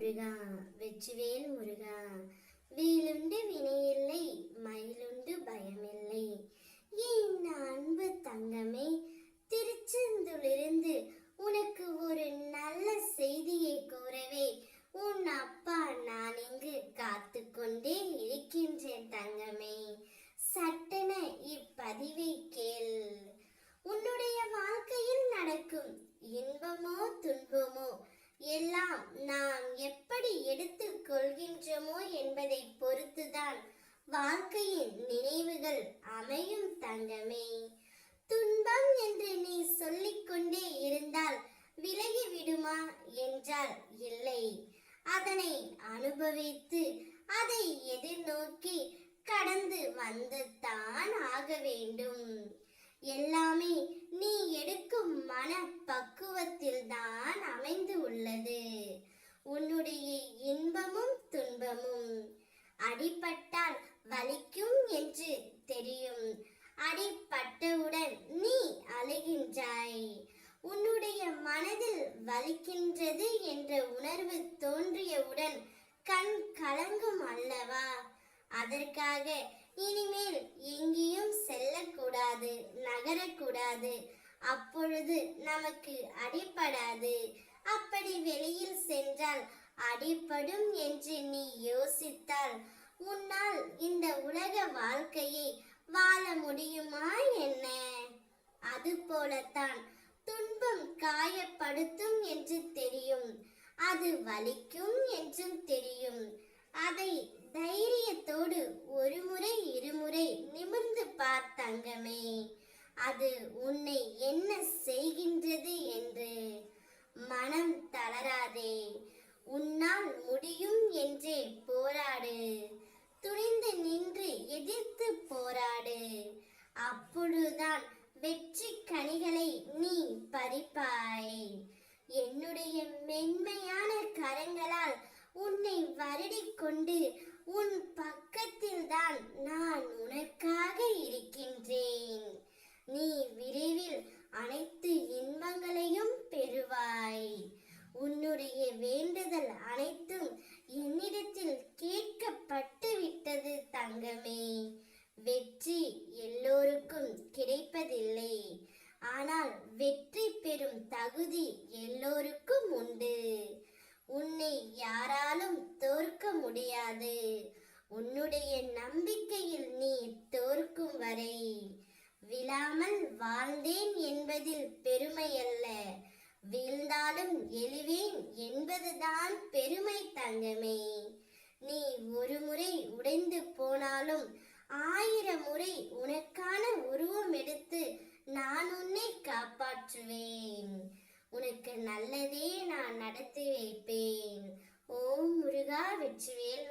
முருகா வெற்றிவேல் முருகா. வேலுண்டு வினையில்லை, மயிலுண்டு பயமில்லை. என் அன்பு தங்கமே, திருச்செந்தூரிலிருந்து உனக்கு ஒரு நல்ல செய்தியை கூறவே உன் அப்பா நான் இங்கு காத்து கொண்டே இருக்கின்றேன் தங்கமே. சட்டென இப்பதிவை கேள். உன்னுடைய வாழ்க்கையில் நடக்கும் இன்பமோ துன்பமோ எல்லாம் நாம் எப்படி எடுத்துக் கொள்கின்றோமோ என்பதை பொறுத்துதான் வாழ்க்கையின் நினைவுகள் அமையும் தங்கமே. துன்பம் என்று நீ சொல்லிக்கொண்டே இருந்தால் விலகி விடுமா என்றால் இல்லை. அதனை அனுபவித்து அதை எதிர்நோக்கி கடந்து வந்து தான் ஆக வேண்டும். எல்லாமே நீ எடுக்கும் மன பக்குவத்தில் தான் அமைந்து உள்ளது. உன்னுடைய இன்பமும் துன்பமும். அடிபட்டால் வலிக்கும் என்று தெரியும். அடிபட்டவுடன் நீ அழுகின்றாய். உன்னுடைய மனதில் வலிக்கின்றது என்ற உணர்வு தோன்றியவுடன் கண் கலங்கும் அல்லவா? அதற்காக இனிமேல் எங்கேயும் செல்லக்கூடாது, நகரக்கூடாது. அப்பொழுது நமக்கு அடிபடாது. அப்படி வெளியில் சென்றால் அடிபடும் என்று நீ யோசித்தால் உன்னால் இந்த உலக வாழ்க்கையை வாழ முடியுமா என்ன? அதுபோலத்தான் துன்பம் காயப்படுத்தும் என்று தெரியும், அது வலிக்கும் என்றும் தெரியும். அதை தைரியத்தோடு ஒரு முறை இருமுறை நிமிர்ந்து பார் தங்கமே. அது உன்னை என்ன செய்கின்றது என்று. மனம் தளராதே. உன்னால் முடியும் என்றே போராடு. துணிந்து நின்று எதிர்த்து போராடு. அப்பொழுதுதான் வெற்றி கனிகளை நீ பறிப்பாய். என்னுடைய மென்மையான கரங்களால் உன்னை வருடிக் கொண்டு உன் பக்கத்தில் தான் நான் உனக்காக இருக்கின்றேன். நீ விரைவில் அனைத்து இன்பங்களையும் பெறுவாய். உன்னுடைய வேண்டுதல் அனைத்தும் என்னிடத்தில் கேட்கப்பட்டு விட்டது தங்கமே. வெற்றி எல்லோருக்கும் கிடைப்பதில்லை. ஆனால் வெற்றி பெறும் தகுதி எல்லோருக்கும் உண்டு. உன்னை யாராலும் தோற்க முடியாது. உன்னுடைய நம்பிக்கையில் நீ தோற்கும் வரை. விழாமல் வாழ்ந்தேன் என்பதில் பெருமை அல்ல, வீழ்ந்தாலும் எழுவேன் என்பதுதான் பெருமை தங்கமே. நீ ஒரு முறை உடைந்து போனாலும் 1000 முறை உனக்கான உருவம் எடுத்து நான் உன்னை காப்பாற்றுவேன். உனக்கு நல்லதே நான் நடத்தி வைப்பேன். ஓம் முருகா வெற்றிவேல்.